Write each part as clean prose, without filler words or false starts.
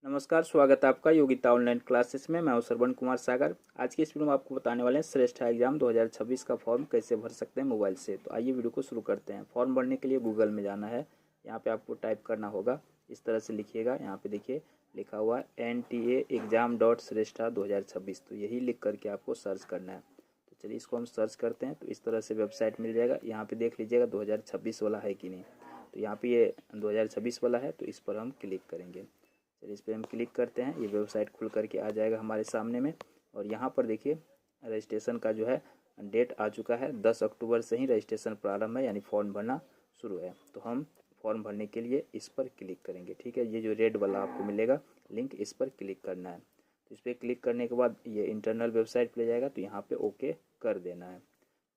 नमस्कार, स्वागत है आपका योगिता ऑनलाइन क्लासेस में। मैं हूं श्रवण कुमार सागर। आज की इस वीडियो में आपको बताने वाले हैं श्रेष्ठ एग्जाम 2026 का फॉर्म कैसे भर सकते हैं मोबाइल से। तो आइए वीडियो को शुरू करते हैं। फॉर्म भरने के लिए गूगल में जाना है। यहाँ पे आपको टाइप करना होगा, इस तरह से लिखिएगा। यहाँ पे देखिए लिखा हुआ है NTA exam.srestha2026। तो यही लिख करके आपको सर्च करना है। तो चलिए इसको हम सर्च करते हैं। तो इस तरह से वेबसाइट मिल जाएगा। यहाँ पे देख लीजिएगा 2026 वाला है कि नहीं। तो यहाँ पे ये 2026 वाला है, तो इस पर हम क्लिक करेंगे। चलिए इस पर हम क्लिक करते हैं। ये वेबसाइट खुल करके आ जाएगा हमारे सामने में। और यहाँ पर देखिए रजिस्ट्रेशन का जो है डेट आ चुका है। 10 अक्टूबर से ही रजिस्ट्रेशन प्रारंभ है, यानी फॉर्म भरना शुरू है। तो हम फॉर्म भरने के लिए इस पर क्लिक करेंगे। ठीक है, ये जो रेड वाला आपको मिलेगा लिंक, इस पर क्लिक करना है। तो इस पर क्लिक करने के बाद ये इंटरनल वेबसाइट पर ले जाएगा। तो यहाँ पर ओके कर देना है।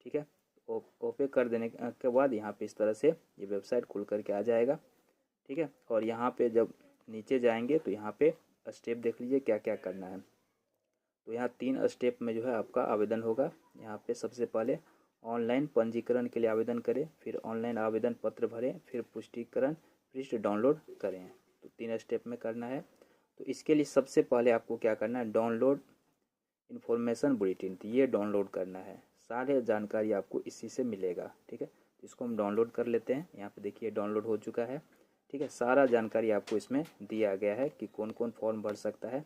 ठीक है, ओके कर देने के बाद यहाँ पे इस तरह से ये वेबसाइट खुल करके आ जाएगा। ठीक है, और यहाँ पे जब नीचे जाएंगे तो यहाँ पे स्टेप देख लीजिए क्या क्या करना है। तो यहाँ 3 स्टेप में जो है आपका आवेदन होगा। यहाँ पे सबसे पहले ऑनलाइन पंजीकरण के लिए आवेदन करें, फिर ऑनलाइन आवेदन पत्र भरें, फिर पुष्टिकरण पृष्ठ डाउनलोड करें। तो 3 स्टेप में करना है। तो इसके लिए सबसे पहले आपको क्या करना है, डाउनलोड इन्फॉर्मेशन बुलेटिन, तो ये डाउनलोड करना है। सारे जानकारी आपको इसी से मिलेगा। ठीक है, तो इसको हम डाउनलोड कर लेते हैं। यहाँ पे देखिए डाउनलोड हो चुका है। ठीक है, सारा जानकारी आपको इसमें दिया गया है कि कौन कौन फॉर्म भर सकता है।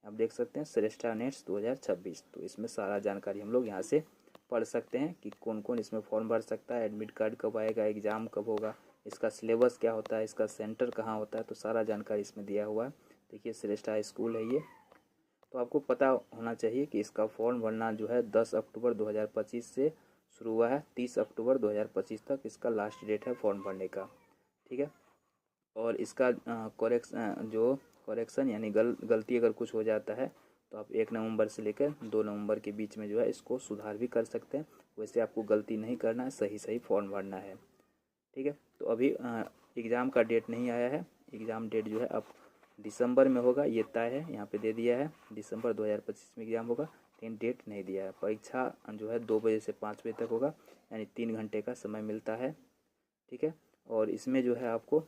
आप देख सकते हैं श्रेष्ठा नेट्स 2026। तो इसमें सारा जानकारी हम लोग यहाँ से पढ़ सकते हैं कि कौन कौन इसमें फॉर्म भर सकता है, एडमिट कार्ड कब आएगा, एग्ज़ाम कब होगा, इसका सिलेबस क्या होता है, इसका सेंटर कहाँ होता है। तो सारा जानकारी इसमें दिया हुआ है। देखिए श्रेष्ठा स्कूल है ये। तो आपको पता होना चाहिए कि इसका फॉर्म भरना जो है 10 अक्टूबर 2025 से शुरू हुआ है। 30 अक्टूबर 2025 तक इसका लास्ट डेट है फॉर्म भरने का। ठीक है, और इसका करेक्शन यानी गलती अगर कुछ हो जाता है तो आप 1 नवंबर से लेकर 2 नवंबर के बीच में जो है इसको सुधार भी कर सकते हैं। वैसे आपको गलती नहीं करना है, सही सही फॉर्म भरना है। ठीक है, तो अभी एग्ज़ाम का डेट नहीं आया है। एग्ज़ाम डेट जो है अब दिसंबर में होगा, ये तय है, यहाँ पे दे दिया है दिसंबर 2025 में एग्ज़ाम होगा। लेकिन डेट नहीं दिया है। परीक्षा जो है 2 बजे से 5 बजे तक होगा, यानी 3 घंटे का समय मिलता है। ठीक है, और इसमें जो है आपको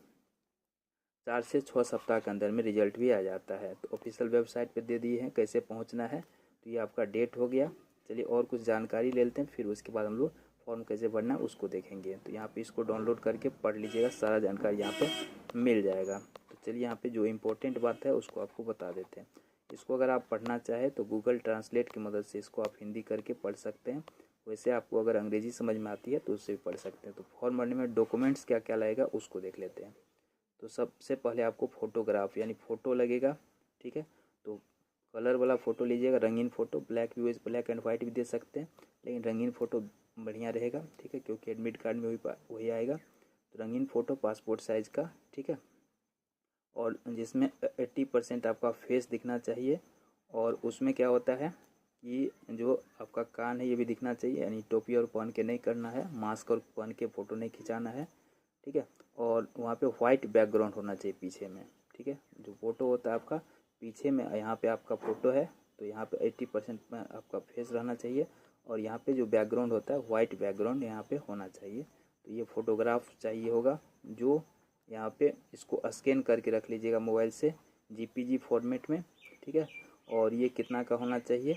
4 से 6 सप्ताह के अंदर में रिजल्ट भी आ जाता है। तो ऑफिशियल वेबसाइट पे दे दिए हैं कैसे पहुंचना है। तो ये आपका डेट हो गया। चलिए और कुछ जानकारी ले लेते हैं, फिर उसके बाद हम लोग फॉर्म कैसे भरना है उसको देखेंगे। तो यहाँ पे इसको डाउनलोड करके पढ़ लीजिएगा, सारा जानकारी यहाँ पे मिल जाएगा। तो चलिए यहाँ पे जो इम्पोर्टेंट बात है उसको आपको बता देते हैं। इसको अगर आप पढ़ना चाहें तो गूगल ट्रांसलेट की मदद से इसको आप हिंदी करके पढ़ सकते हैं। वैसे आपको अगर अंग्रेजी समझ में आती है तो उससे भी पढ़ सकते हैं। तो फॉर्म भरने में डॉक्यूमेंट्स क्या क्या लगेगा उसको देख लेते हैं। तो सबसे पहले आपको फ़ोटोग्राफ यानी फ़ोटो लगेगा। ठीक है, तो कलर वाला फ़ोटो लीजिएगा, रंगीन फ़ोटो। ब्लैक भी, ब्लैक एंड वाइट भी दे सकते हैं, लेकिन रंगीन फ़ोटो बढ़िया रहेगा। ठीक है, क्योंकि एडमिट कार्ड में वही आएगा। तो रंगीन फ़ोटो पासपोर्ट साइज़ का। ठीक है, और जिसमें 80% आपका फेस दिखना चाहिए। और उसमें क्या होता है कि जो आपका कान है ये भी दिखना चाहिए, यानी टोपी और पहन के नहीं करना है, मास्क और पहन के फ़ोटो नहीं खिंचाना है। ठीक है, और वहाँ पे वाइट बैकग्राउंड होना चाहिए पीछे में। ठीक है, जो फ़ोटो होता है आपका पीछे में, यहाँ पे आपका फ़ोटो है तो यहाँ पे 80% में आपका फेस रहना चाहिए। और यहाँ पे जो बैकग्राउंड होता है वाइट बैकग्राउंड यहाँ पे होना चाहिए। तो ये फ़ोटोग्राफ चाहिए होगा, जो यहाँ पे इसको स्कैन करके रख लीजिएगा मोबाइल से JPG फॉर्मेट में। ठीक है, और ये कितना का होना चाहिए,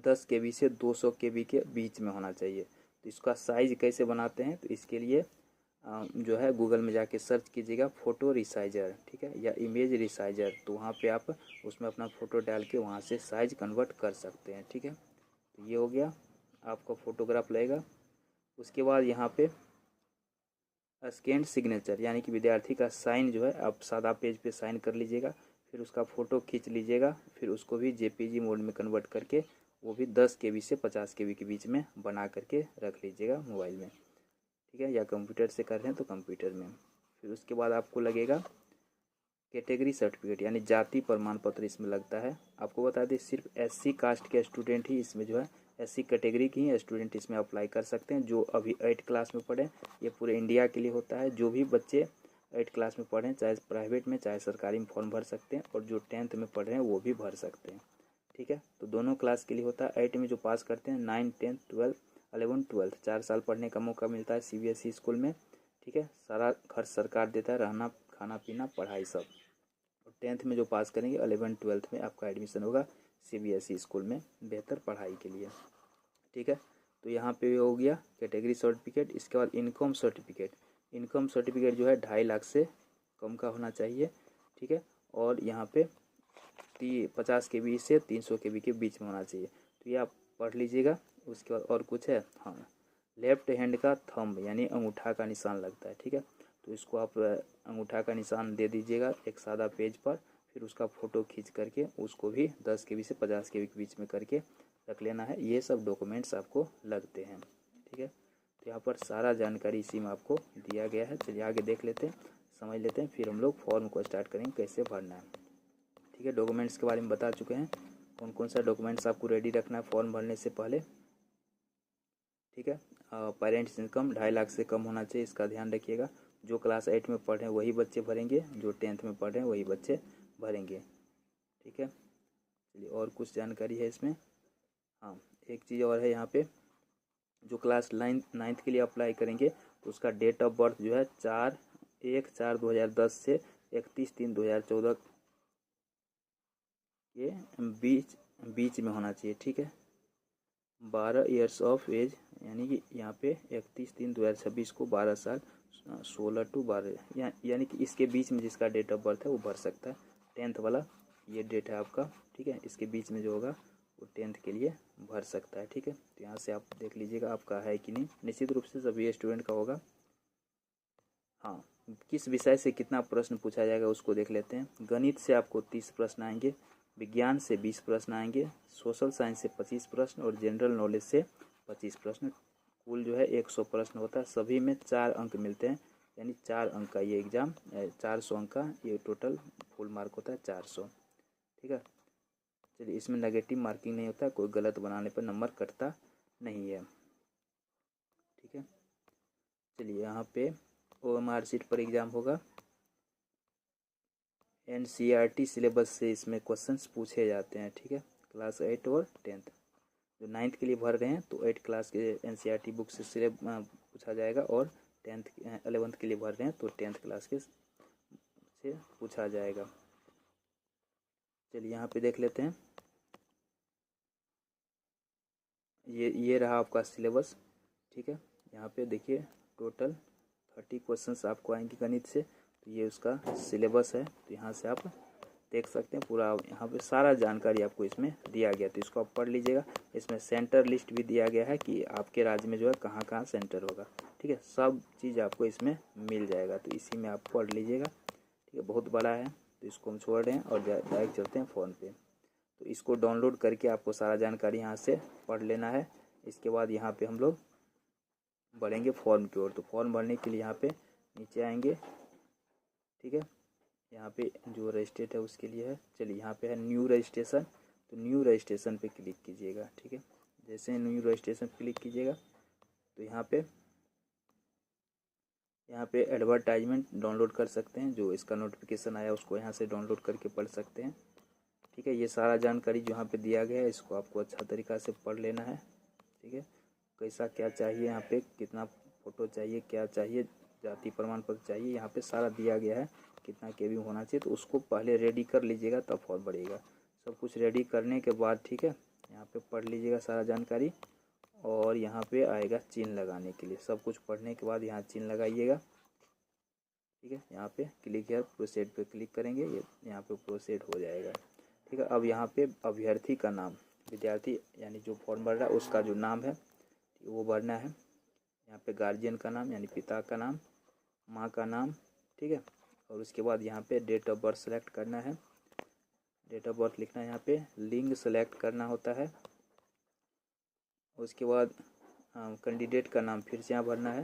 10 KB से 200 KB के बीच में होना चाहिए। तो इसका साइज़ कैसे बनाते हैं, तो इसके लिए जो है गूगल में जाके सर्च कीजिएगा फ़ोटो रिसाइजर। ठीक है, या इमेज रिसाइजर। तो वहाँ पे आप उसमें अपना फ़ोटो डाल के वहाँ से साइज़ कन्वर्ट कर सकते हैं। ठीक है, तो ये हो गया आपका फ़ोटोग्राफ लगेगा। उसके बाद यहाँ पे स्कैन सिग्नेचर, यानी कि विद्यार्थी का साइन जो है आप सादा पेज पे साइन कर लीजिएगा। फिर उसका फ़ोटो खींच लीजिएगा, फिर उसको भी JPG मोड में कन्वर्ट करके वो भी 10 KB से 50 KB के बीच में बना करके रख लीजिएगा मोबाइल में। ठीक है, या कंप्यूटर से कर रहे हैं तो कंप्यूटर में। फिर उसके बाद आपको लगेगा कैटेगरी सर्टिफिकेट, यानी जाति प्रमाण पत्र इसमें लगता है। आपको बता दें सिर्फ SC कास्ट के स्टूडेंट ही इसमें जो है, SC कैटेगरी की ही स्टूडेंट इसमें अप्लाई कर सकते हैं, जो अभी 8 क्लास में पढ़ें। ये पूरे इंडिया के लिए होता है। जो भी बच्चे 8 क्लास में पढ़ें, चाहे प्राइवेट में चाहे सरकारी में फॉर्म भर सकते हैं। और जो 10th में पढ़ रहे हैं वो भी भर सकते हैं। ठीक है, तो दोनों क्लास के लिए होता है। 8 में जो पास करते हैं, 9, 10, 12, 11, 12 4 साल पढ़ने का मौका मिलता है CBSE स्कूल में। ठीक है, सारा खर्च सरकार देता है, रहना खाना पीना पढ़ाई सब। और 10th में जो पास करेंगे 11th 12th में आपका एडमिशन होगा CBSE स्कूल में बेहतर पढ़ाई के लिए। ठीक है, तो यहाँ पे हो गया कैटेगरी सर्टिफिकेट। इसके बाद इनकम सर्टिफिकेट। इनकम सर्टिफिकेट जो है 2.5 लाख से कम का होना चाहिए। ठीक है, और यहाँ पे 50 KB से 300 KB के बीच में होना चाहिए। तो ये आप पढ़ लीजिएगा। उसके बाद और कुछ है, हाँ, लेफ्ट हैंड का थंब यानी अंगूठा का निशान लगता है। ठीक है, तो इसको आप अंगूठा का निशान दे दीजिएगा एक सादा पेज पर, फिर उसका फ़ोटो खींच करके उसको भी 10 KB से 50 KB के बीच में करके रख लेना है। ये सब डॉक्यूमेंट्स आपको लगते हैं। ठीक है, तो यहाँ पर सारा जानकारी इसी में आपको दिया गया है। चलिए आगे देख लेते हैं, समझ लेते हैं, फिर हम लोग फॉर्म को स्टार्ट करेंगे कैसे भरना है। ठीक है, डॉक्यूमेंट्स के बारे में बता चुके हैं, कौन कौन सा डॉक्यूमेंट्स आपको रेडी रखना है फॉर्म भरने से पहले। ठीक है, पेरेंट्स इनकम 2.5 लाख से कम होना चाहिए, इसका ध्यान रखिएगा। जो क्लास 8 में पढ़ रहे हैं वही बच्चे भरेंगे, जो 10th में पढ़ रहे हैं वही बच्चे भरेंगे। ठीक है, चलिए और कुछ जानकारी है इसमें। हाँ, एक चीज़ और है यहाँ पे, जो क्लास 9th के लिए अप्लाई करेंगे तो उसका डेट ऑफ बर्थ जो है 4/1/2010 से 31/3/2014 के बीच में होना चाहिए। ठीक है, 12 ईयर्स ऑफ एज, यानी कि यहाँ पे 31/3/2026 को 12 साल 16 to 12 यानी कि इसके बीच में जिसका डेट ऑफ बर्थ है वो भर सकता है। 10th वाला ये डेट है आपका। ठीक है, इसके बीच में जो होगा वो 10th के लिए भर सकता है। ठीक है, तो यहाँ से आप देख लीजिएगा आपका है कि नहीं। निश्चित रूप से सभी स्टूडेंट का होगा। हाँ, किस विषय से कितना प्रश्न पूछा जाएगा उसको देख लेते हैं। गणित से आपको 30 प्रश्न आएंगे, विज्ञान से 20 प्रश्न आएंगे, सोशल साइंस से 25 प्रश्न और जनरल नॉलेज से 25 प्रश्न। कुल जो है 100 प्रश्न होता है। सभी में 4 अंक मिलते हैं, यानी 4 अंक का ये एग्ज़ाम 400 अंक का ये टोटल फुल मार्क होता है 400। ठीक है, चलिए इसमें नेगेटिव मार्किंग नहीं होता, कोई गलत बनाने पर नंबर कटता नहीं है। ठीक है, चलिए यहाँ पे OMR शीट पर एग्ज़ाम होगा। NCERT सिलेबस से इसमें क्वेश्चंस पूछे जाते हैं। ठीक है, क्लास 8 और 10th। जो 9th के लिए भर रहे हैं तो 8 क्लास के NCERT बुक से सिलेबस पूछा जाएगा, और 11th के लिए भर रहे हैं तो 10th क्लास के से पूछा जाएगा। चलिए यहाँ पे देख लेते हैं। ये रहा आपका सिलेबस। ठीक है, यहाँ पे देखिए टोटल 30 क्वेश्चंस आपको आएंगे गणित से। तो ये उसका सिलेबस है, तो यहाँ से आप देख सकते हैं पूरा। यहाँ पे सारा जानकारी आपको इसमें दिया गया, तो इसको आप पढ़ लीजिएगा। इसमें सेंटर लिस्ट भी दिया गया है कि आपके राज्य में जो है कहाँ कहाँ सेंटर होगा। ठीक है, सब चीज़ आपको इसमें मिल जाएगा, तो इसी में आप पढ़ लीजिएगा। ठीक है, बहुत बड़ा है तो इसको हम छोड़ रहे हैं और डायरेक्ट चलते हैं फ़ोन पे। तो इसको डाउनलोड करके आपको सारा जानकारी यहाँ से पढ़ लेना है। इसके बाद यहाँ पे हम लोग बढ़ेंगे फॉर्म की ओर। तो फॉर्म भरने के लिए यहाँ पे नीचे आएंगे। ठीक है, यहाँ पे जो रजिस्ट्रेट है उसके लिए है। चलिए यहाँ पे है न्यू रजिस्ट्रेशन, तो न्यू रजिस्ट्रेशन पे क्लिक कीजिएगा। ठीक है, जैसे न्यू रजिस्ट्रेशन क्लिक कीजिएगा तो यहाँ पे एडवर्टाइजमेंट डाउनलोड कर सकते हैं। जो इसका नोटिफिकेशन आया उसको यहाँ से डाउनलोड करके पढ़ सकते हैं। ठीक है, ये सारा जानकारी जो यहाँ पे दिया गया है इसको आपको अच्छा तरीक़ा से पढ़ लेना है। ठीक है, कैसा क्या चाहिए, यहाँ पे कितना फ़ोटो चाहिए, क्या चाहिए, जाति प्रमाण पत्र चाहिए, यहाँ पे सारा दिया गया है। कितना KB होना चाहिए, तो उसको पहले रेडी कर लीजिएगा तब फॉर्म भरिएगा। सब कुछ रेडी करने के बाद ठीक है, यहाँ पे पढ़ लीजिएगा सारा जानकारी, और यहाँ पे आएगा चिन्ह लगाने के लिए। सब कुछ पढ़ने के बाद यहाँ चिन्ह लगाइएगा। ठीक है, यहाँ पे क्लिक हियर प्रोसीड पे क्लिक करेंगे, ये यहाँ पे प्रोसीड हो जाएगा। ठीक है, अब यहाँ पे अभ्यर्थी का नाम, विद्यार्थी यानी जो फॉर्म भर रहा है उसका जो नाम है वो भरना है। यहाँ पे गार्जियन का नाम यानी पिता का नाम, माँ का नाम। ठीक है, और उसके बाद यहाँ पे डेट ऑफ बर्थ सेलेक्ट करना है। डेट ऑफ बर्थ लिखना है, यहाँ पे लिंग सेलेक्ट करना होता है। उसके बाद कैंडिडेट का नाम फिर से यहाँ भरना है।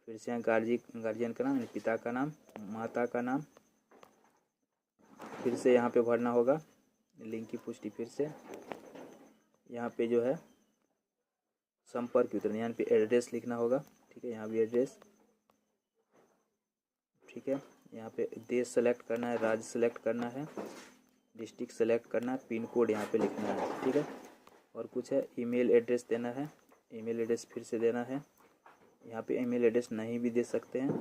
फिर से यहाँ गार्जियन का नाम यानी पिता का नाम, माता का नाम फिर से यहाँ पे भरना होगा। लिंग की पुष्टि फिर से यहाँ पे जो है संपर्क विवरण, यहाँ पे एड्रेस लिखना होगा। ठीक है, यहाँ भी एड्रेस। ठीक है, यहाँ पे देश सेलेक्ट करना है, राज्य सेलेक्ट करना है, डिस्ट्रिक्ट सेलेक्ट करना है, पिन कोड यहाँ पे लिखना है। ठीक है, और कुछ है ईमेल एड्रेस देना है। ईमेल एड्रेस फिर से देना है। यहाँ पे ईमेल एड्रेस नहीं भी दे सकते हैं।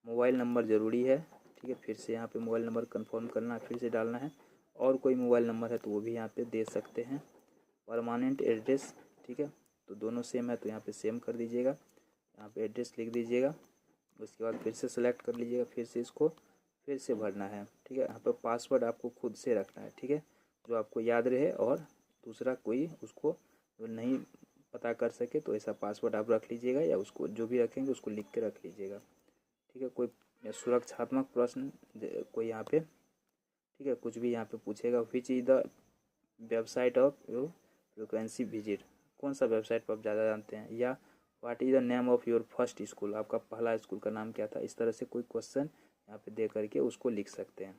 मोबाइल नंबर ज़रूरी है। ठीक है। फिर से यहाँ पे मोबाइल नंबर कंफर्म करना है, फिर से डालना है। और कोई मोबाइल नंबर है तो वो भी यहाँ पे दे सकते हैं। परमानेंट एड्रेस, ठीक है, तो दोनों सेम है तो यहाँ पे सेम कर दीजिएगा। यहाँ पे एड्रेस लिख दीजिएगा। उसके बाद फिर से सेलेक्ट कर लीजिएगा, फिर से इसको फिर से भरना है, ठीक है। यहाँ पर पासवर्ड आपको खुद से रखना है, ठीक है, जो आपको याद रहे और दूसरा कोई उसको नहीं पता कर सके तो ऐसा पासवर्ड आप रख लीजिएगा, या उसको जो भी रखेंगे उसको लिख के रख लीजिएगा, ठीक है। कोई सुरक्षात्मक प्रश्न कोई यहाँ पे, ठीक है, कुछ भी यहाँ पे पूछेगा, which is the website of your frequency visit, कौन सा वेबसाइट पर आप ज़्यादा जानते हैं, या what is the name of your first school, आपका पहला स्कूल का नाम क्या था। इस तरह से कोई क्वेश्चन यहाँ पे दे करके उसको लिख सकते हैं,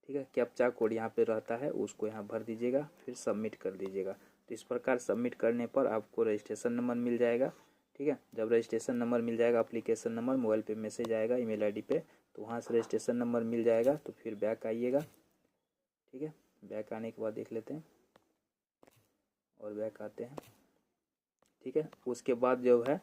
ठीक है। कैप्चा कोड यहाँ पे रहता है, उसको यहाँ भर दीजिएगा, फिर सबमिट कर दीजिएगा। तो इस प्रकार सबमिट करने पर आपको रजिस्ट्रेशन नंबर मिल जाएगा, ठीक है। जब रजिस्ट्रेशन नंबर मिल जाएगा, एप्लीकेशन नंबर मोबाइल पे मैसेज आएगा ईमेल आईडी पे, तो वहाँ से रजिस्ट्रेशन नंबर मिल जाएगा। तो फिर बैक आइएगा, ठीक है। बैक आने के बाद देख लेते हैं, और बैक आते हैं, ठीक है। उसके बाद जो है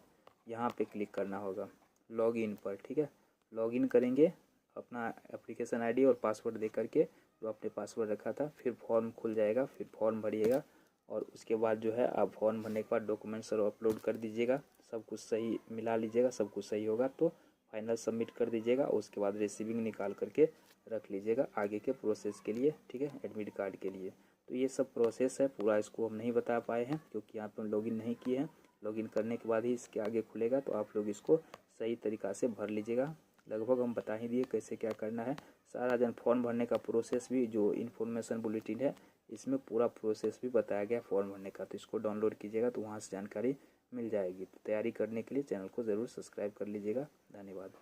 यहाँ पे क्लिक करना होगा लॉगिन पर, ठीक है। लॉगिन करेंगे अपना एप्लीकेशन आईडी और पासवर्ड दे करके, जो आपने पासवर्ड रखा था। फिर फॉर्म खुल जाएगा, फिर फॉर्म भरिएगा, और उसके बाद जो है आप फॉर्म भरने के बाद डॉक्यूमेंट्स और अपलोड कर दीजिएगा। सब कुछ सही मिला लीजिएगा, सब कुछ सही होगा तो फाइनल सबमिट कर दीजिएगा। उसके बाद रिसीविंग निकाल करके रख लीजिएगा आगे के प्रोसेस के लिए, ठीक है, एडमिट कार्ड के लिए। तो ये सब प्रोसेस है, पूरा इसको हम नहीं बता पाए हैं क्योंकि यहाँ पर हम लॉगिन नहीं किए हैं। लॉगिन करने के बाद ही इसके आगे खुलेगा, तो आप लोग इसको सही तरीक़ा से भर लीजिएगा। लगभग हम बता ही दिए कैसे क्या करना है। सारा जन फॉर्म भरने का प्रोसेस भी जो इन्फॉर्मेशन बुलेटिन है, इसमें पूरा प्रोसेस भी बताया गया फॉर्म भरने का। तो इसको डाउनलोड कीजिएगा तो वहाँ से जानकारी मिल जाएगी। तो तैयारी करने के लिए चैनल को ज़रूर सब्सक्राइब कर लीजिएगा। धन्यवाद।